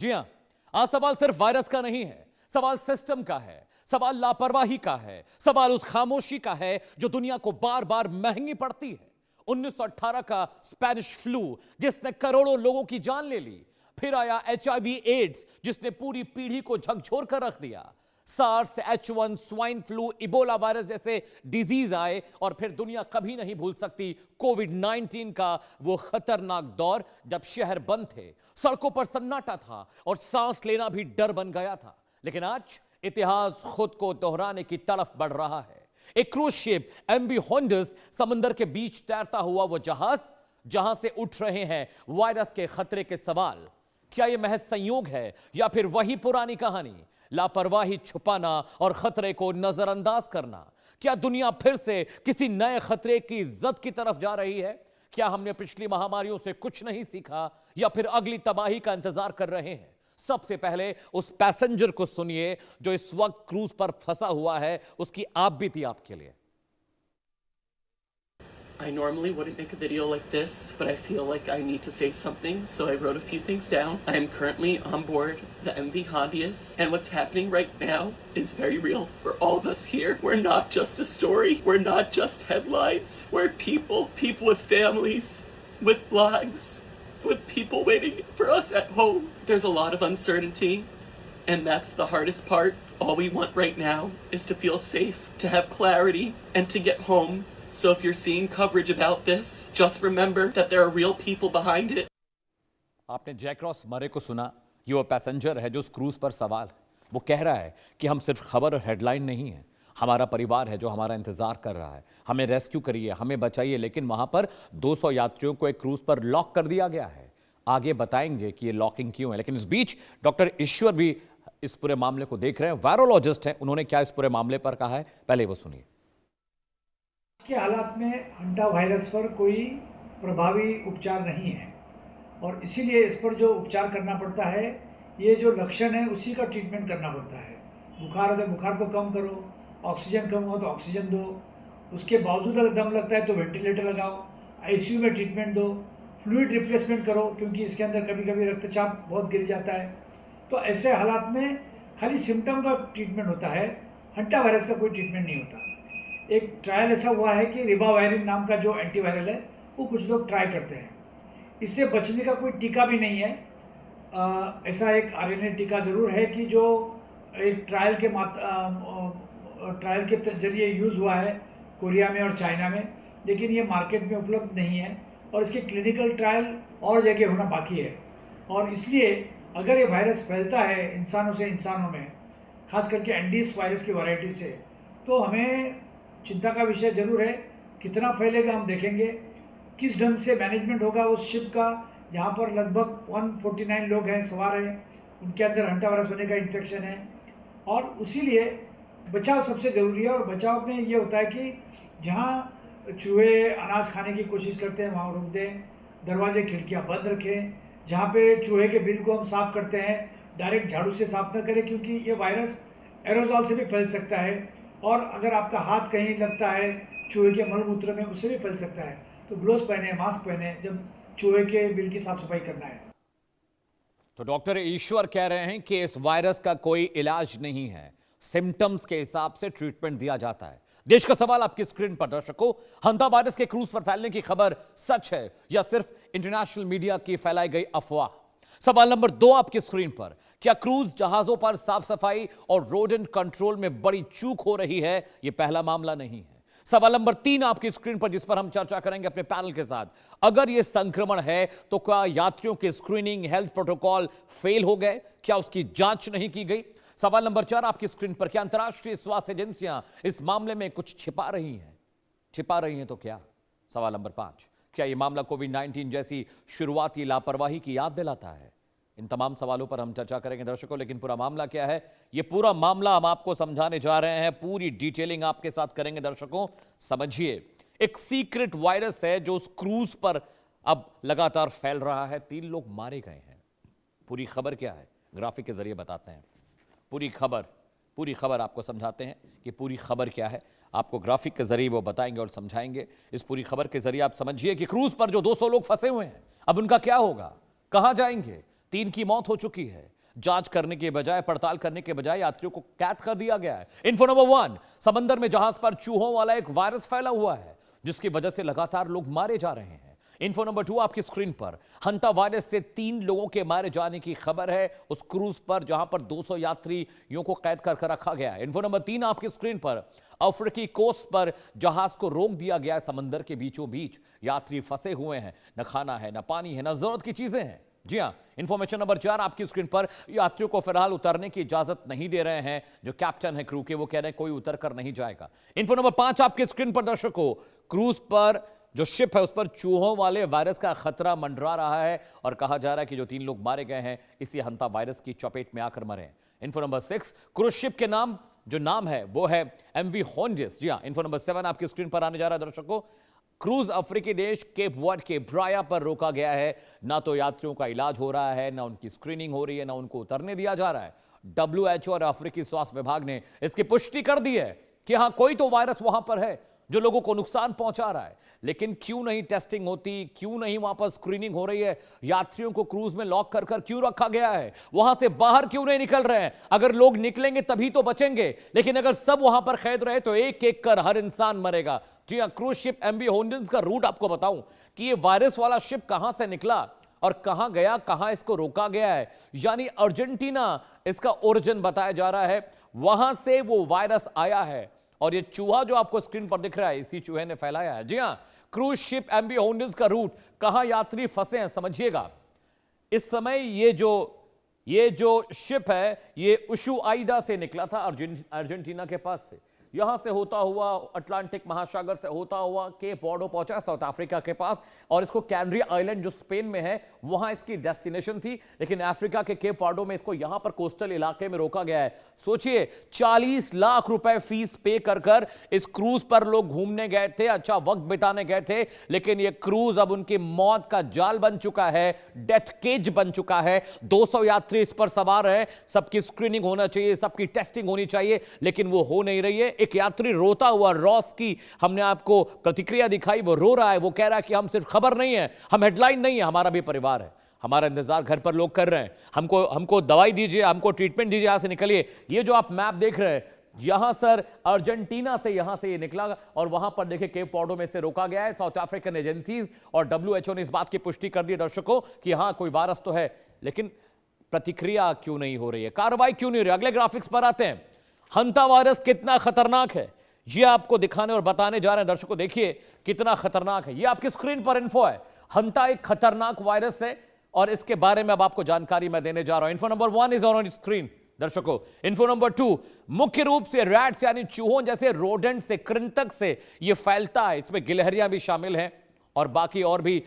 जी हां, आज सवाल सिर्फ वायरस का नहीं है, सवाल सिस्टम का है, सवाल लापरवाही का है, सवाल उस खामोशी का है जो दुनिया को बार बार महंगी पड़ती है। 1918 का स्पेनिश फ्लू जिसने करोड़ों लोगों की जान ले ली, फिर आया HIV एड्स जिसने पूरी पीढ़ी को झकझोर कर रख दिया, SARS, H1, swine flu, Ebola virus जैसे डिजीज आए और फिर दुनिया कभी नहीं भूल सकती कोविड-19 का वो खतरनाक दौर जब शहर बंद थे, सड़कों पर सन्नाटा था और सांस लेना भी डर बन गया था। लेकिन आज इतिहास खुद को दोहराने की तरफ बढ़ रहा है। एक क्रूज शिप MV होंडस समंदर के बीच तैरता हुआ वो जहाज जहां से उठ रहे हैं वायरस के खतरे के सवाल। क्या यह महज संयोग है या फिर वही पुरानी कहानी, लापरवाही, छुपाना और खतरे को नजरअंदाज करना? क्या दुनिया फिर से किसी नए खतरे की जद की तरफ जा रही है? क्या हमने पिछली महामारियों से कुछ नहीं सीखा या फिर अगली तबाही का इंतजार कर रहे हैं? सबसे पहले उस पैसेंजर को सुनिए जो इस वक्त क्रूज पर फंसा हुआ है, उसकी आप बीती आपके लिए। I normally wouldn't make a video like this, but I feel like I need to say something, so I wrote a few things down. I am currently on board the MV Hondius, and what's happening right now is very real for all of us here. We're not just a story. We're not just headlines. We're people with families, with lives, with people waiting for us at home. There's a lot of uncertainty, and that's the hardest part. All we want right now is to feel safe, to have clarity, and to get home. So if you're seeing coverage about this, just remember that there are real people behind it. आपने Jack Ross मरे को सुना? ये वो passenger है जो उस cruise पर सवाल है। वो कह रहा है कि हम सिर्फ खबर और हेडलाइन नहीं है, हमारा परिवार है जो हमारा इंतजार कर रहा है, हमें रेस्क्यू करिए, हमें बचाइए। लेकिन वहां पर 200 यात्रियों को एक क्रूज पर लॉक कर दिया गया है। आगे बताएंगे कि ये लॉकिंग क्यों है। लेकिन इस बीच डॉक्टर ईश्वर भी इस पूरे मामले को देख रहे हैं, वायरोलॉजिस्ट हैं। उन्होंने क्या इस पूरे मामले पर कहा है, पहले वो सुनिए। के हालात में हंटा वायरस पर कोई प्रभावी उपचार नहीं है और इसीलिए इस पर जो उपचार करना पड़ता है, ये जो लक्षण है उसी का ट्रीटमेंट करना पड़ता है। बुखार है तो बुखार को कम करो, ऑक्सीजन कम हो तो ऑक्सीजन दो, उसके बावजूद अगर दम लगता है तो वेंटिलेटर लगाओ, ICU में ट्रीटमेंट दो, फ्लूइड रिप्लेसमेंट करो क्योंकि इसके अंदर कभी कभी रक्तचाप बहुत गिर जाता है। तो ऐसे हालात में खाली सिम्टम का ट्रीटमेंट होता है, हंटा वायरस का कोई ट्रीटमेंट नहीं होता। एक ट्रायल ऐसा हुआ है कि रिबावायरिन नाम का जो एंटीवायरल है वो कुछ लोग ट्राई करते हैं। इससे बचने का कोई टीका भी नहीं है। ऐसा एक RNA टीका ज़रूर है कि जो एक ट्रायल के जरिए यूज़ हुआ है कोरिया में और चाइना में, लेकिन ये मार्केट में उपलब्ध नहीं है और इसके क्लिनिकल ट्रायल और जगह होना बाकी है। और इसलिए अगर ये वायरस फैलता है इंसानों से इंसानों में, खास करके एंडीस वायरस की वैरायटी से, तो हमें चिंता का विषय जरूर है। कितना फैलेगा हम देखेंगे, किस ढंग से मैनेजमेंट होगा उस शिप का, जहाँ पर लगभग 149 लोग हैं, सवार हैं, उनके अंदर हंटा वायरस होने का इन्फेक्शन है। और इसीलिए बचाव सबसे ज़रूरी है। और बचाव में ये होता है कि जहाँ चूहे अनाज खाने की कोशिश करते हैं वहाँ रोक दें, दरवाजे खिड़कियाँ बंद रखें। जहाँ पे चूहे के बिल को हम साफ़ करते हैं डायरेक्ट झाड़ू से साफ़ न करें क्योंकि ये वायरस एरोजॉल से भी फैल सकता है। और अगर आपका हाथ कहीं लगता है चूहे के मलमूत्र में, उससे भी फैल सकता है। तो ग्लोव्स पहने, मास्क पहने जब चूहे के बिल की साफ सफाई करना है। तो डॉक्टर ईश्वर कह रहे हैं कि इस वायरस का कोई इलाज नहीं है, सिम्टम्स के हिसाब से ट्रीटमेंट दिया जाता है। देश का सवाल आपकी स्क्रीन पर दर्शकों, हंटा वायरस के क्रूज पर फैलने की खबर सच है या सिर्फ इंटरनेशनल मीडिया की फैलाई गई अफवाह? सवाल नंबर 2 आपकी स्क्रीन पर, क्या क्रूज जहाजों पर साफ सफाई और रोडेंट कंट्रोल में बड़ी चूक हो रही है? यह पहला मामला नहीं है। सवाल नंबर 3 आपकी स्क्रीन पर, जिस पर हम चर्चा करेंगे अपने पैनल के साथ, अगर यह संक्रमण है तो क्या यात्रियों के स्क्रीनिंग, हेल्थ प्रोटोकॉल फेल हो गए? क्या उसकी जांच नहीं की गई? सवाल नंबर 4 आपकी स्क्रीन पर, क्या अंतर्राष्ट्रीय स्वास्थ्य एजेंसियां इस मामले में कुछ छिपा रही हैं तो क्या? सवाल नंबर 5, क्या यह मामला कोविड-19 जैसी शुरुआती लापरवाही की याद दिलाता है? इन तमाम सवालों पर हम चर्चा करेंगे दर्शकों। लेकिन पूरा मामला क्या है, यह पूरा मामला हम आपको समझाने जा रहे हैं, पूरी डिटेलिंग आपके साथ करेंगे दर्शकों। समझिए, एक सीक्रेट वायरस है जो उस क्रूज पर अब लगातार फैल रहा है। 3 लोग मारे गए हैं। पूरी खबर क्या है, ग्राफिक के जरिए बताते हैं। पूरी खबर आपको समझाते हैं कि पूरी खबर क्या है। आपको ग्राफिक के जरिए वो बताएंगे और समझाएंगे। इस पूरी खबर के जरिए आप समझिए कि क्रूज पर जो 200 लोग फंसे हुए हैं, अब उनका क्या होगा, कहां जाएंगे, 3 की मौत हो चुकी है। जांच करने के बजाय, पड़ताल करने के बजाय यात्रियों को कैद कर दिया गया है। इन्फो नंबर 1, समंदर में जहाज पर चूहों वाला एक वायरस फैला हुआ है जिसकी वजह से लगातार लोग मारे जा रहे हैं। इन्फो नंबर 2 आपकी स्क्रीन पर, हंता वायरस से 3 लोगों के मारे जाने की खबर है उस क्रूज पर जहां पर 200 यात्रियों को कैद कर रखा गया है। इन्फो नंबर 3 आपकी स्क्रीन पर, अफ्रीकी कोस्ट पर जहाज को रोक दिया गया है समंदर के बीचों बीच। यात्री फंसे हुए हैं, न खाना है, न पानी है, न जरूरत की चीजें हैं। जी हां, इंफॉर्मेशन नंबर 4 आपकी स्क्रीन पर, यात्रियों को फिलहाल उतरने की इजाजत नहीं दे रहे हैं। जो कैप्टन है क्रू के, वो कह रहे हैं कोई उतर कर नहीं जाएगा। इन्फो नंबर 5 आपकी स्क्रीन पर दर्शकों, क्रूज पर जो शिप है उस पर चूहों वाले वायरस का खतरा मंडरा रहा है और कहा जा रहा है कि जो 3 लोग मारे गए हैं इसी हंता वायरस की चपेट में आकर मरे हैं। इन्फो नंबर 6, क्रूज शिप के नाम है वो है एमवी हॉन्डिस। जी हां, इन्फो नंबर 7 आपकी स्क्रीन पर आने जा रहा है दर्शकों, क्रूज अफ्रीकी देश केप वर्ड के ब्राया पर रोका गया है। ना तो यात्रियों का इलाज हो रहा है, ना उनकी स्क्रीनिंग हो रही है, ना उनको उतरने दिया जा रहा है। WHO और अफ्रीकी स्वास्थ्य विभाग ने इसकी पुष्टि कर दी है कि हां कोई तो वायरस वहां पर है जो लोगों को नुकसान पहुंचा रहा है। लेकिन क्यों नहीं टेस्टिंग होती, क्यों नहीं वहां पर स्क्रीनिंग हो रही है, यात्रियों को क्रूज में लॉक कर कर क्यों रखा गया है, वहां से बाहर क्यों नहीं निकल रहे हैं? अगर लोग निकलेंगे तभी तो बचेंगे, लेकिन अगर सब वहां पर कैद रहे तो एक एक कर हर इंसान मरेगा। जी हां, क्रूज शिप एमवी हॉन्डिस का रूट आपको बताऊं कि ये वायरस वाला शिप कहां से निकला और कहां गया, कहां इसको रोका गया है, यानी अर्जेंटीना इसका ओरिजिन बताया जा रहा है, वहां से वो वायरस आया है। और ये चूहा जो आपको स्क्रीन पर दिख रहा है इसी चूहे ने फैलाया है। जी हां, क्रूज शिप एमवी हॉन्डिस का रूट, कहां यात्री फंसे हैं समझिएगा। इस समय ये जो शिप है ये उशुआइडा से निकला था अर्जेंटीना के पास से, यहां से होता हुआ अटलांटिक महासागर से होता हुआ केप वर्डो पहुंचा साउथ अफ्रीका के पास, और इसको कैनरी आइलैंड जो स्पेन में है वहां इसकी डेस्टिनेशन थी, लेकिन अफ्रीका के केप वर्डो में इसको यहां पर कोस्टल इलाके में रोका गया है। सोचिए 40 लाख रुपए फीस पे कर कर इस क्रूज पर लोग घूमने गए थे, अच्छा वक्त बिताने गए थे, लेकिन ये क्रूज अब उनकी मौत का जाल बन चुका है, डेथ केज बन चुका है। 200 यात्री इस पर सवार हैं, सबकी स्क्रीनिंग होना चाहिए, सबकी टेस्टिंग होनी चाहिए, लेकिन वो हो नहीं रही है। एक यात्री रोता हुआ, रॉस की हमने आपको प्रतिक्रिया दिखाई, वो रो रहा है, वो कह रहा है कि हम सिर्फ खबर नहीं है, हम हेडलाइन नहीं है, हमारा भी परिवार है, हमारा इंतजार घर पर लोग कर रहे हैं, हमको दवाई दीजिए, हमको ट्रीटमेंट दीजिए, यहां से निकलिए। ये जो आप मैप देख रहे हैं, यहां सर अर्जेंटीना से यहां से ये निकला और वहां पर देखिए केप वर्डो में से रोका गया है। साउथ अफ्रीकन एजेंसीज और WHO ने इस बात की पुष्टि कर दी दर्शकों कि हां कोई वायरस तो है, लेकिन प्रतिक्रिया क्यों नहीं हो रही है, कार्रवाई क्यों नहीं हो रही है। अगले ग्राफिक्स पर आते हैं, हंता वायरस कितना खतरनाक है ये आपको दिखाने और बताने जा रहे हैं दर्शकों। देखिए कितना खतरनाक है, ये आपकी स्क्रीन पर इन्फो है। हंता एक खतरनाक वायरस है और इसके बारे में अब आपको जानकारी मैं देने जा रहा हूं। Info number 1 is on screen दर्शकों। इन्फो नंबर 2, मुख्य रूप से रैट्स यानी चूहों जैसे रोडेंट से, कृंतक से यह फैलता है। इसमें गिलहरियां भी शामिल हैं और बाकी और भी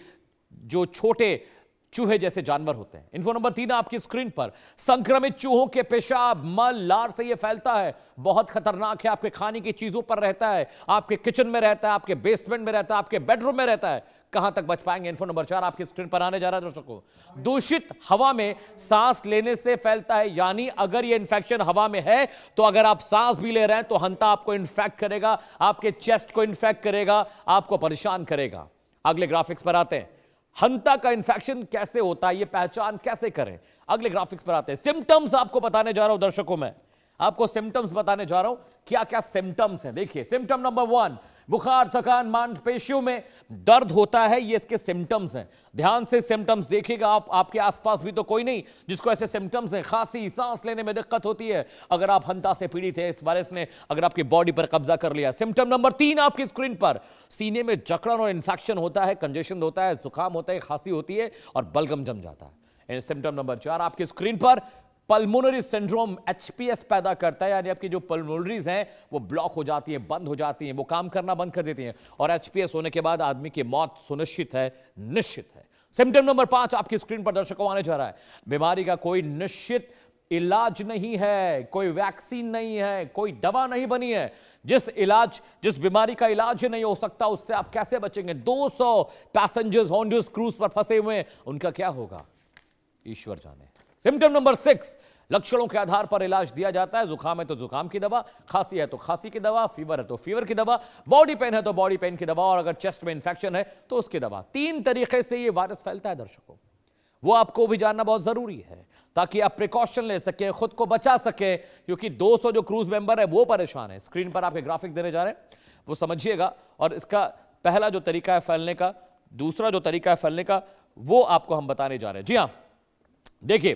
जो छोटे चूहे जैसे जानवर होते हैं। इन्फो नंबर 3 आपकी स्क्रीन पर, संक्रमित चूहों के पेशाब, मल, लार से यह फैलता है, बहुत खतरनाक है। आपके खाने की चीजों पर रहता है, आपके किचन में रहता है, आपके बेसमेंट में रहता है, आपके बेडरूम में रहता है, कहां तक बच पाएंगे। इन्फो नंबर 4 आपकी स्क्रीन पर आने जा रहा है दर्शकों। दूषित हवा में सांस लेने से फैलता है, यानी अगर यह इंफेक्शन हवा में है तो अगर आप सांस भी ले रहे हैं तो हंता आपको इन्फेक्ट करेगा, आपके चेस्ट को इन्फेक्ट करेगा, आपको परेशान करेगा। अगले ग्राफिक्स पर आते हैं, हंता का इन्फेक्शन कैसे होता है, यह पहचान कैसे करें। अगले ग्राफिक्स पर आते हैं, सिम्टम्स आपको बताने जा रहा हूं दर्शकों। मैं आपको सिम्टम्स बताने जा रहा हूं, क्या क्या सिम्टम्स हैं। देखिए सिम्टम नंबर 1, बुखार, थकान, मांसपेशियों में दर्द होता है, ये इसके सिम्टम्स हैं। ध्यान से सिम्टम्स देखिएगा आप, आपके आसपास भी तो कोई नहीं जिसको ऐसे सिम्टम्स हैं। खांसी, सांस लेने में दिक्कत होती है, अगर आप हंता से पीड़ित है, इस वायरस ने अगर आपकी बॉडी पर कब्जा कर लिया। सिम्टम नंबर 3 आपकी स्क्रीन पर, सीने में जकड़न और इन्फेक्शन होता है, कंजेशन होता है, जुकाम होता है, खांसी होती है और बलगम जम जाता है। सिम्टम नंबर 4 आपकी स्क्रीन पर, पल्मोनरी सिंड्रोम HPS पैदा करता है, यानी आपकी जो पल्मोनरीज हैं वो ब्लॉक हो जाती हैं, बंद हो जाती हैं, वो काम करना बंद कर देती हैं और HPS होने के बाद आदमी की मौत सुनिश्चित है, निश्चित है। सिम्टम नंबर 5 आपकी स्क्रीन पर दर्शकों आने जा रहा है, बीमारी का कोई निश्चित इलाज नहीं है, कोई वैक्सीन नहीं है, कोई दवा नहीं बनी है। जिस बीमारी का इलाज ही नहीं हो सकता उससे आप कैसे बचेंगे। 200 पैसेंजर्स हॉन्डस क्रूज पर फंसे हुए हैं, उनका क्या होगा ईश्वर जाने। सिम्टम नंबर 6, लक्षणों के आधार पर इलाज दिया जाता है। जुकाम है तो जुकाम की दवा, खांसी है तो खांसी की दवा, फीवर है तो फीवर की दवा, बॉडी पेन है तो बॉडी पेन की दवा और अगर चेस्ट में इंफेक्शन है तो उसकी दवा। 3 तरीके से यह वायरस फैलता है दर्शकों। वो आपको भी जानना बहुत जरूरी है, ताकि आप प्रिकॉशन ले सके, खुद को बचा सके, क्योंकि 200 जो क्रूज मेंबर है वो परेशान है। स्क्रीन पर आपके ग्राफिक देने जा रहे हैं, वो समझिएगा। और इसका पहला जो तरीका है फैलने का, दूसरा जो तरीका है फैलने का, वो आपको हम बताने जा रहे हैं। जी हां, देखिए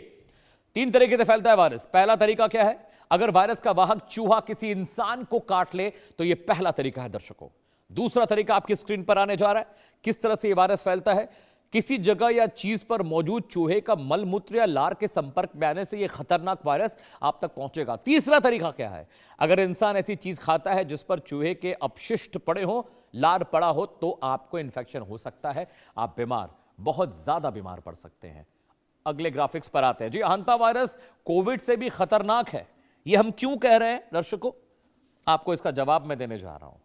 3 तरीके से फैलता है वायरस। पहला तरीका क्या है? अगर वायरस का वाहक चूहा किसी इंसान को काट ले तो यह पहला तरीका है दर्शकों। दूसरा तरीका आपकी स्क्रीन पर आने जा रहा है। किस तरह से यह वायरस फैलता है? किसी जगह या चीज पर मौजूद चूहे का मलमूत्र या लार के संपर्क में आने से यह खतरनाक वायरस आप तक पहुंचेगा। तीसरा तरीका क्या है? अगर इंसान ऐसी चीज खाता है जिस पर चूहे के अपशिष्ट पड़े हो, लार पड़ा हो, तो आपको इंफेक्शन हो सकता है, आप बीमार, बहुत ज्यादा बीमार पड़ सकते हैं। अगले ग्राफिक्स पर आते हैं। जी, हंता वायरस कोविड से भी खतरनाक है। यह हम क्यों कह रहे हैं दर्शकों? आपको इसका जवाब मैं देने जा रहा हूं।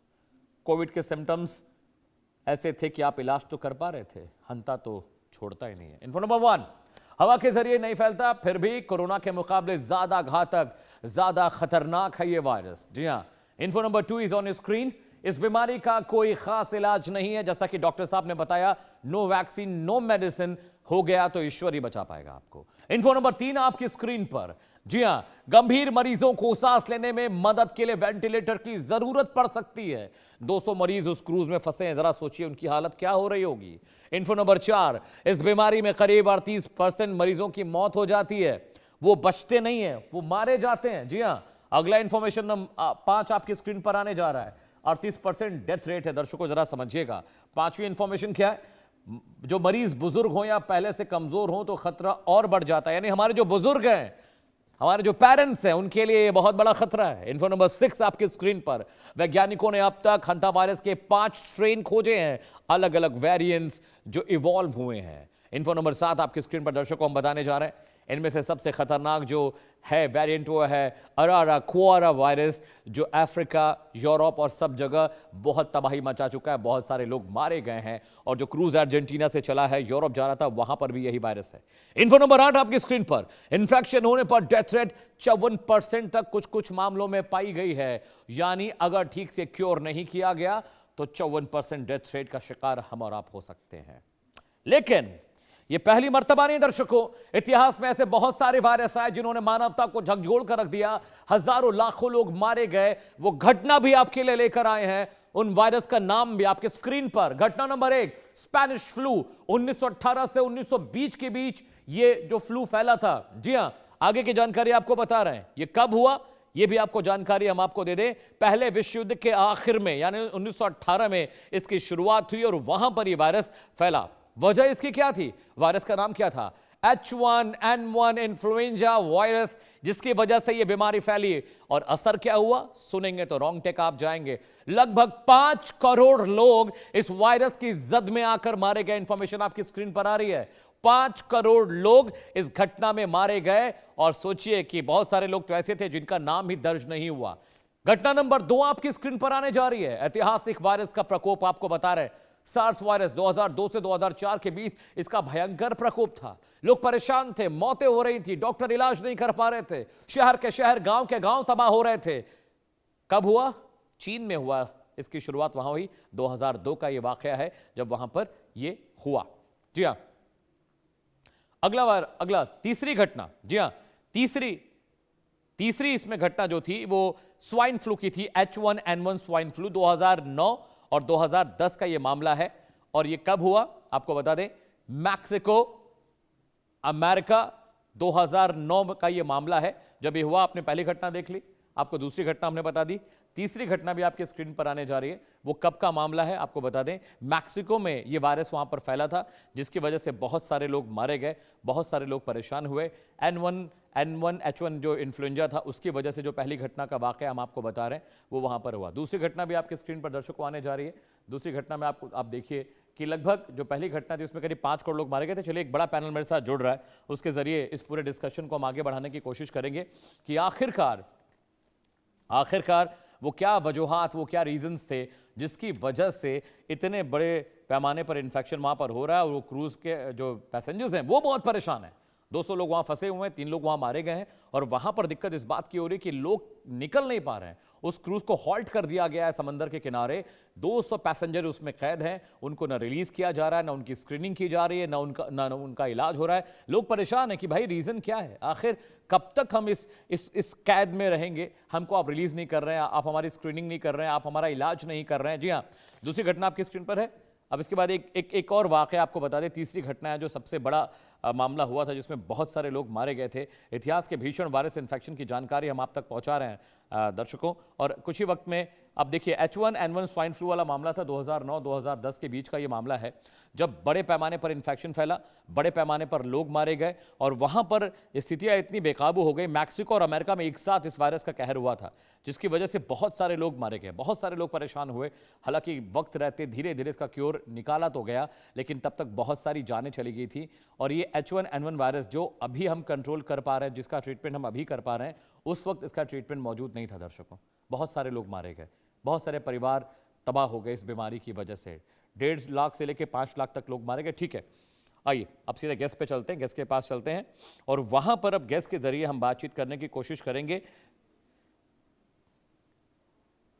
कोविड के सिम्टम्स ऐसे थे कि आप इलाज तो कर पा रहे थे, हंता तो छोड़ता ही नहीं है। इन्फो नंबर 1, हवा के जरिए नहीं फैलता, फिर भी कोरोना के मुकाबले ज्यादा घातक, ज्यादा खतरनाक है यह वायरस। जी हां, info number 2 is on screen. इस बीमारी का कोई खास इलाज नहीं है, जैसा कि डॉक्टर साहब ने बताया। नो वैक्सीन, नो मेडिसिन, हो गया तो ईश्वर ही बचा पाएगा आपको। इन्फो नंबर 3 आपकी स्क्रीन पर। जी हां, गंभीर मरीजों को सांस लेने में मदद के लिए वेंटिलेटर की जरूरत पड़ सकती है। 200 मरीज उस क्रूज में फंसे हैं, जरा सोचिए उनकी हालत क्या हो रही होगी। इन्फो नंबर 4, इस बीमारी में करीब 38% मरीजों की मौत हो जाती है। वो बचते नहीं है, वो मारे जाते हैं। जी हां, अगला इंफॉर्मेशन नंबर 5 आपकी स्क्रीन पर आने जा रहा है। 38% डेथ रेट है दर्शकों, जरा समझिएगा। 5वीं इंफॉर्मेशन क्या है? जो मरीज बुजुर्ग हो या पहले से कमजोर हो तो खतरा और बढ़ जाता है। यानी हमारे जो बुजुर्ग हैं, हमारे जो पेरेंट्स हैं, उनके लिए बहुत बड़ा खतरा है। इन्फो नंबर 6 आपकी स्क्रीन पर। वैज्ञानिकों ने अब तक हंता वायरस के 5 स्ट्रेन खोजे हैं, अलग अलग वेरिएंट्स जो इवॉल्व हुए हैं। इन्फो नंबर 7 आपकी स्क्रीन पर दर्शकों हम बताने जा रहे हैं। इनमें से सबसे खतरनाक जो है वेरिएंट वो है अराराक्वारा वायरस, जो अफ्रीका, यूरोप और सब जगह बहुत तबाही मचा चुका है। बहुत सारे लोग मारे गए हैं, और जो क्रूज अर्जेंटीना से चला है, यूरोप जा रहा था, वहां पर भी यही वायरस है। इन्फो नंबर 8 आपकी स्क्रीन पर। इन्फेक्शन होने पर डेथ रेट 54% तक कुछ कुछ मामलों में पाई गई है। यानी अगर ठीक से क्योर नहीं किया गया तो 54% डेथ रेट का शिकार हम और आप हो सकते हैं। लेकिन यह पहली मर्तबा नहीं दर्शकों, इतिहास में ऐसे बहुत सारे वायरस आए जिन्होंने मानवता को झकझोर कर रख दिया। हजारों लाखों लोग मारे गए। वो घटना भी आपके लिए लेकर आए हैं, उन वायरस का नाम भी आपके स्क्रीन पर। घटना नंबर 1, स्पेनिश फ्लू। 1918 से 1920 के बीच ये जो फ्लू फैला था। जी हां, आगे की जानकारी आपको बता रहे हैं। ये कब हुआ, ये भी आपको जानकारी हम आपको दे दें। पहले विश्व युद्ध के आखिर में, यानी 1918 में इसकी शुरुआत हुई और वहां पर यह वायरस फैला। वजह इसकी क्या थी? वायरस का नाम क्या था? H1N1 इन्फ्लुएंजा वायरस, जिसकी वजह से यह बीमारी फैली। और असर क्या हुआ, सुनेंगे तो रोंगटे कांप जाएंगे। लगभग 5 करोड़ लोग इस वायरस की जद में आकर मारे गए। इंफॉर्मेशन आपकी स्क्रीन पर आ रही है। 5 करोड़ लोग इस घटना में मारे गए। और सोचिए कि बहुत सारे लोग तो ऐसे थे जिनका नाम ही दर्ज नहीं हुआ। घटना नंबर 2 आपकी स्क्रीन पर आने जा रही है। ऐतिहासिक वायरस का प्रकोप आपको बता रहे हैं। सार्स वायरस 2002 से 2004 के बीच इसका भयंकर प्रकोप था। लोग परेशान थे, मौतें हो रही थी, डॉक्टर इलाज नहीं कर पा रहे थे, शहर के शहर, गांव के गांव तबाह हो रहे थे। कब हुआ? चीन में हुआ। इसकी शुरुआत वहां हुई। 2002 का यह वाकया है जब वहां पर यह हुआ। जी हां, अगला तीसरी घटना। जी हां, तीसरी इसमें घटना जो थी वो स्वाइन फ्लू की थी। H1N1 स्वाइन फ्लू 2009 और 2010 का यह मामला है। और यह कब हुआ आपको बता दें, मैक्सिको, अमेरिका, 2009 का यह मामला है जब यह हुआ। आपने पहली घटना देख ली, आपको दूसरी घटना हमने बता दी, तीसरी घटना भी आपके स्क्रीन पर आने जा रही है। वो कब का मामला है आपको बता दें। मैक्सिको में यह वायरस वहां पर फैला था, जिसकी वजह से बहुत सारे लोग मारे गए, बहुत सारे लोग परेशान हुए। H1 जो इन्फ्लुएंजा था, उसकी वजह से जो पहली घटना का वाकया हम आपको बता रहे हैं वो वहां पर हुआ। दूसरी घटना भी आपके स्क्रीन पर दर्शकों आने जा रही है। दूसरी घटना में आप देखिए कि लगभग जो पहली घटना थी उसमें करीब 5 करोड़ लोग मारे गए थे। चलिए, एक बड़ा पैनल मेरे साथ जुड़ रहा है, उसके जरिए इस पूरे डिस्कशन को हम आगे बढ़ाने की कोशिश करेंगे कि आखिरकार वो क्या वजूहात, वो क्या रीजंस थे जिसकी वजह से इतने बड़े पैमाने पर इन्फेक्शन वहां पर हो रहा है। और वो क्रूज के जो पैसेंजर्स हैं वो बहुत परेशान हैं। 200 लोग वहां फंसे हुए हैं, 3 लोग वहां मारे गए हैं। और वहां पर दिक्कत इस बात की हो रही है कि लोग निकल नहीं पा रहे हैं, उस क्रूज को हॉल्ट कर दिया गया है समंदर के किनारे। 200 पैसेंजर उसमें कैद हैं, उनको ना रिलीज किया जा रहा है, ना उनकी स्क्रीनिंग की जा रही है, ना उनका इलाज हो रहा है। लोग परेशान हैं कि भाई रीजन क्या है, आखिर कब तक हम इस कैद में रहेंगे। हमको आप रिलीज नहीं कर रहे हैं, आप हमारी स्क्रीनिंग नहीं कर रहे हैं, आप हमारा इलाज नहीं कर रहे हैं। जी हाँ, दूसरी घटना आपकी स्क्रीन पर है। अब इसके बाद एक और वाकया आपको बता दें। तीसरी घटना है जो सबसे बड़ा मामला हुआ था, जिसमें बहुत सारे लोग मारे गए थे। इतिहास के भीषण वायरस इन्फेक्शन की जानकारी हम आप तक पहुंचा रहे हैं दर्शकों। और कुछ ही वक्त में अब देखिए, H1N1 स्वाइन फ्लू वाला मामला था 2009-2010 के बीच का ये मामला है, जब बड़े पैमाने पर इन्फेक्शन फैला, बड़े पैमाने पर लोग मारे गए और वहां पर स्थितियां इतनी बेकाबू हो गई। मैक्सिको और अमेरिका में एक साथ इस वायरस का कहर हुआ था, जिसकी वजह से बहुत सारे लोग मारे गए, बहुत सारे लोग परेशान हुए। हालांकि वक्त रहते धीरे धीरे इसका क्योर निकाला तो गया, लेकिन तब तक बहुत सारी जानें चली गई थी। और ये H1N1 वायरस जो अभी हम कंट्रोल कर पा रहे हैं, जिसका ट्रीटमेंट हम अभी कर पा रहे हैं, उस वक्त इसका ट्रीटमेंट मौजूद नहीं था दर्शकों। बहुत सारे लोग मारे गए, बहुत सारे परिवार तबाह हो गए इस बीमारी की वजह से। 1.5 लाख से लेकर 5 लाख तक लोग मारे गए। ठीक है, आइए अब सीधे गेस्ट पे चलते हैं, गेस्ट के पास चलते हैं और वहां पर अब गेस्ट के जरिए हम बातचीत करने की कोशिश करेंगे।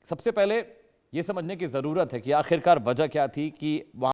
सबसे पहले यह समझने की जरूरत है कि आखिरकार वजह क्या थी कि वहां